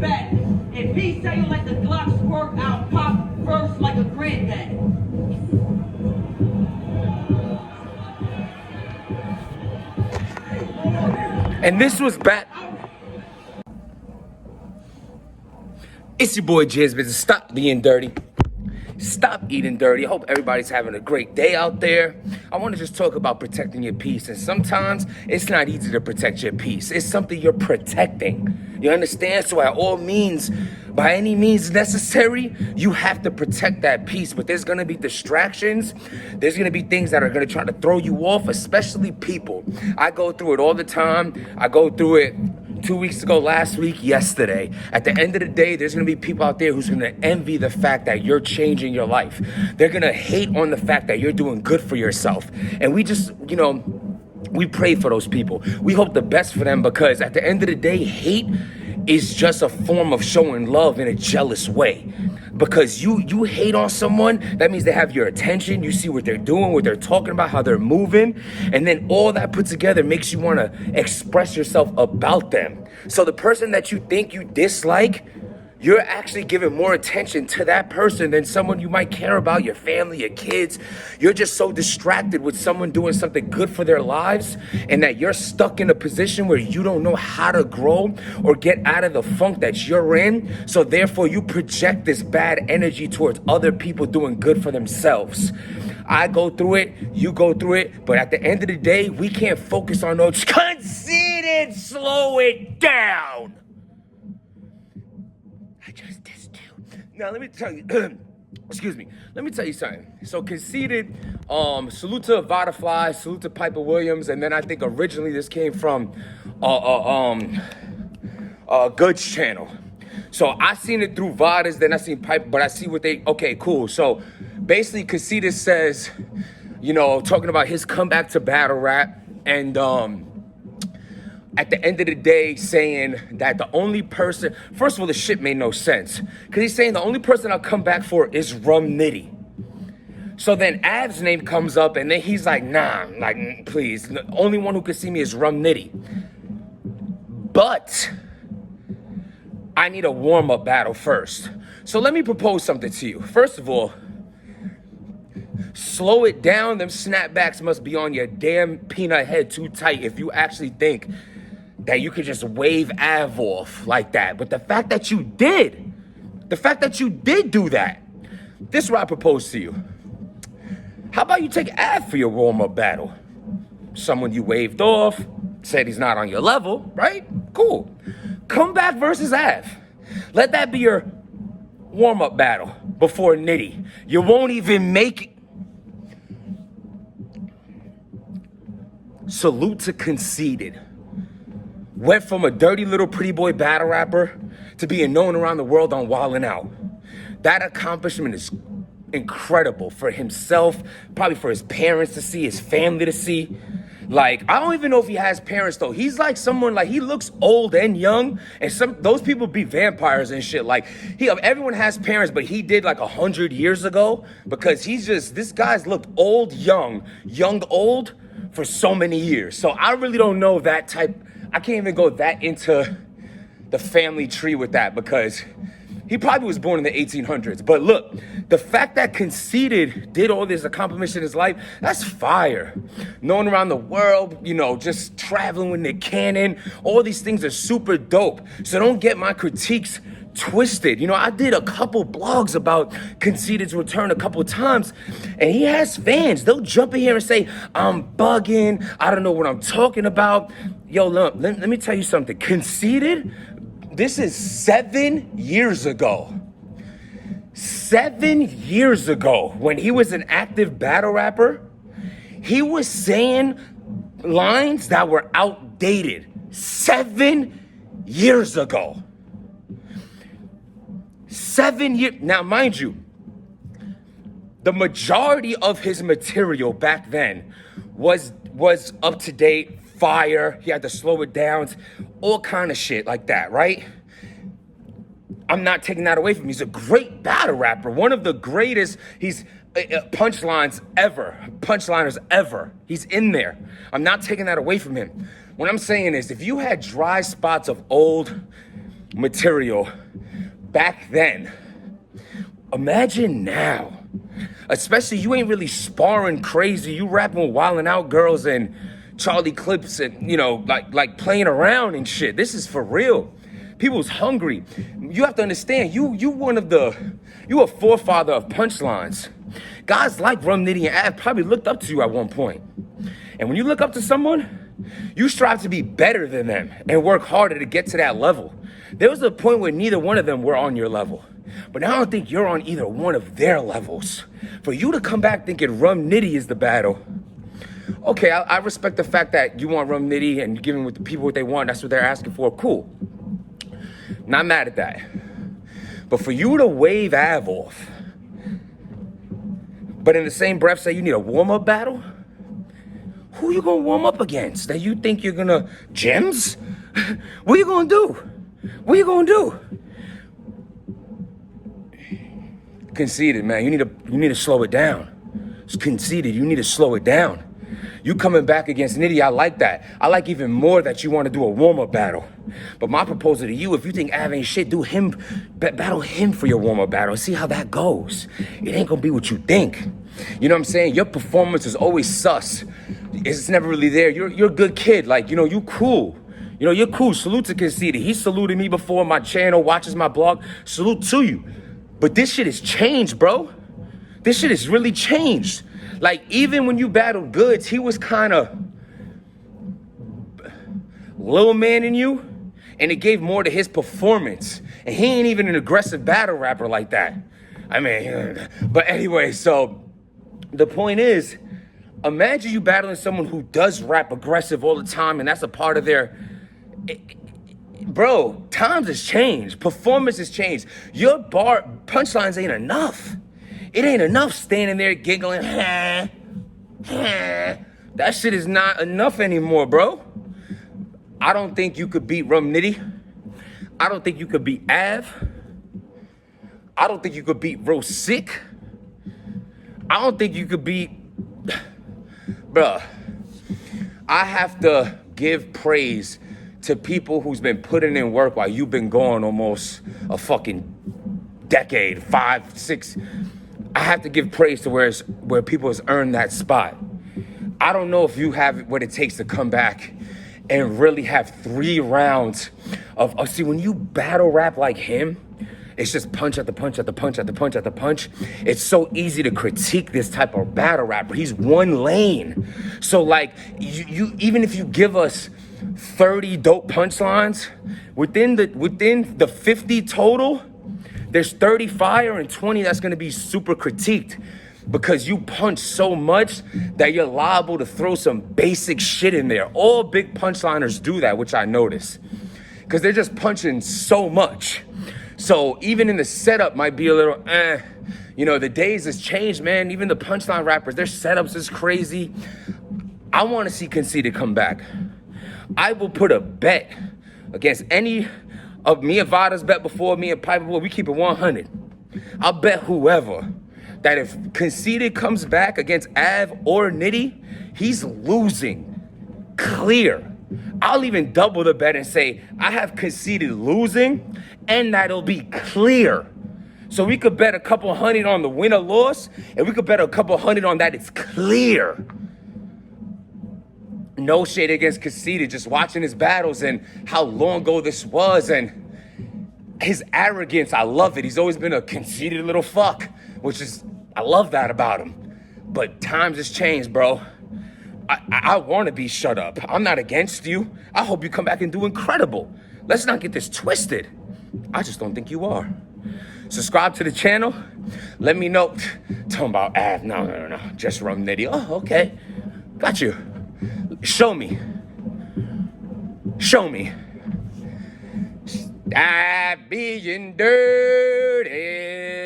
back. If he say you let the Glock squirt, I'll pop first like a granddad. And this was back. It's your boy Jizz Business. Stop being dirty. Stop eating dirty. I hope everybody's having a great day out there. I want to just talk about protecting your peace. And sometimes it's not easy to protect your peace. It's something you're protecting. You understand? So by any means necessary, you have to protect that peace. But there's going to be distractions. There's going to be things that are going to try to throw you off, especially people. I go through it all the time. I go through it 2 weeks ago, last week, yesterday. At the end of the day, there's gonna be people out there who's gonna envy the fact that you're changing your life. They're gonna hate on the fact that you're doing good for yourself. And we just, we pray for those people. We hope the best for them, because at the end of the day, hate is just a form of showing love in a jealous way. Because you hate on someone, that means they have your attention. You see what they're doing, what they're talking about, how they're moving. And then all that put together makes you want to express yourself about them. So the person that you think you dislike, you're actually giving more attention to that person than someone you might care about, your family, your kids. You're just so distracted with someone doing something good for their lives, and that you're stuck in a position where you don't know how to grow or get out of the funk that you're in. So therefore you project this bad energy towards other people doing good for themselves. I go through it, you go through it, but at the end of the day, we can't focus on those conceited, slow it down. Now, let me tell you, excuse me, let me tell you something. So Conceited, salute to Vodafly, salute to Piper Williams, and then I think originally this came from Good's channel. So I seen it through Vadas, then I seen Piper, but I see what okay, cool. So basically Conceited says, talking about his comeback to battle rap, and at the end of the day, saying that the only person, first of all, the shit made no sense. Because he's saying the only person I'll come back for is Rum Nitty. So then Av's name comes up, and then he's like, nah, like, please. The only one who can see me is Rum Nitty. But I need a warm-up battle first. So let me propose something to you. First of all, slow it down. Them snapbacks must be on your damn peanut head too tight if you actually think that you could just wave Av off like that. But the fact that you did do that, this is what I propose to you. How about you take Av for your warm-up battle? Someone you waved off, said he's not on your level, right? Cool. Come back versus Av. Let that be your warm-up battle before Nitty. You won't even make it. Salute to Conceited. Went from a dirty little pretty boy battle rapper to being known around the world on Wildin' Out. That accomplishment is incredible for himself, probably for his parents to see, his family to see. Like, I don't even know if he has parents though. He's like someone, like, he looks old and young, and those people be vampires and shit. Like, everyone has parents, but he did like 100 years ago, because this guy's looked old, young, old for so many years. So I really don't know I can't even go that into the family tree with that, because he probably was born in the 1800s. But look, the fact that Conceited did all this accomplishment in his life, that's fire. Known around the world, just traveling with Nick Cannon, all these things are super dope. So don't get my critiques twisted. I did a couple blogs about Conceited's return a couple times, and he has fans. They'll jump in here and say, I'm bugging, I don't know what I'm talking about. Yo, look, let me tell you something. Conceited, this is 7 years ago. 7 years ago, when he was an active battle rapper, he was saying lines that were outdated. 7 years ago. 7 years. Now, mind you, the majority of his material back then was up to date, fire. He had to slow it down, all kind of shit like that, right? I'm not taking that away from him. He's a great battle rapper, one of the greatest. He's punchlines ever. He's in there. I'm not taking that away from him. What I'm saying is, if you had dry spots of old material back then. Imagine now. Especially you ain't really sparring crazy. You rapping with Wildin' Out girls and Charlie Clips and, you know, like playing around and shit. This is for real. People's hungry. You have to understand, you a forefather of punchlines. Guys like Rum Nitty and Av probably looked up to you at one point. And when you look up to someone, you strive to be better than them and work harder to get to that level. There was a point where neither one of them were on your level. But now I don't think you're on either one of their levels. For you to come back thinking Rum Nitty is the battle, okay, I respect the fact that you want Rum Nitty and you're giving with the people what they want. That's what they're asking for. Cool. Not mad at that. But for you to wave Av off, but in the same breath say you need a warm-up battle, who you gonna warm up against? That you think you're gonna gems? What you gonna do? What you gonna do? Conceited, man. You need to slow it down. It's Conceited. You need to slow it down. You coming back against Nitty, I like that. I like even more that you want to do a warm-up battle. But my proposal to you, if you think Av ain't shit, do him, battle him for your warm-up battle and see how that goes. It ain't gonna be what you think. You know what I'm saying? Your performance is always sus. It's never really there. You're a good kid. Like, you know, you cool. You know, you're cool. Salute to Conceited. He saluted me before my channel, watches my blog. Salute to you. But this shit has changed, bro. This shit has really changed. Like, even when you battled Goods, he was kind of little man in you, and it gave more to his performance. And he ain't even an aggressive battle rapper like that. I mean, but anyway, so the point is, imagine you battling someone who does rap aggressive all the time, and that's a part of their... Bro, times has changed. Performance has changed. Your bar punchlines ain't enough. It ain't enough standing there giggling. That shit is not enough anymore, bro. I don't think you could beat Rum Nitty. I don't think you could beat Av. I don't think you could beat Real Sick. I don't think you could beat... Bruh, I have to give praise to people who's been putting in work while you've been gone almost a fucking decade, 5, 6. I have to give praise to where people has earned that spot. I don't know if you have what it takes to come back and really have 3 rounds of see, when you battle rap like him, it's just punch at the punch at the punch at the punch at the punch. It's so easy to critique this type of battle rapper. He's one lane. So like you even if you give us 30 dope punchlines, within the 50 total, there's 30 fire and 20 that's gonna be super critiqued because you punch so much that you're liable to throw some basic shit in there. All big punchliners do that, which I notice, because they're just punching so much. So even in the setup might be a little, you know, the days has changed, man. Even the punchline rappers, their setups is crazy. I want to see Conceited come back. I will put a bet against any of me and Vada's bet before, me and Piper, we keep it 100. I'll bet whoever that if Conceited comes back against Av or Nitty, he's losing. Clear. I'll even double the bet and say I have Conceited losing, and that'll be clear. So we could bet a couple hundred on the win or loss, and we could bet a couple hundred on that it's clear. No shade against Conceited, just watching his battles and how long ago this was and his arrogance. I love it. He's always been a conceited little fuck, which is, I love that about him. But times has changed, bro. I want to be shut up. I'm not against you. I hope you come back and do incredible. Let's not get this twisted. I just don't think you are. Subscribe to the channel. Let me know. Talking about Av. No. Just Rum Nitty. Oh, okay. Got you. Show me. Show me. Stop being dirty.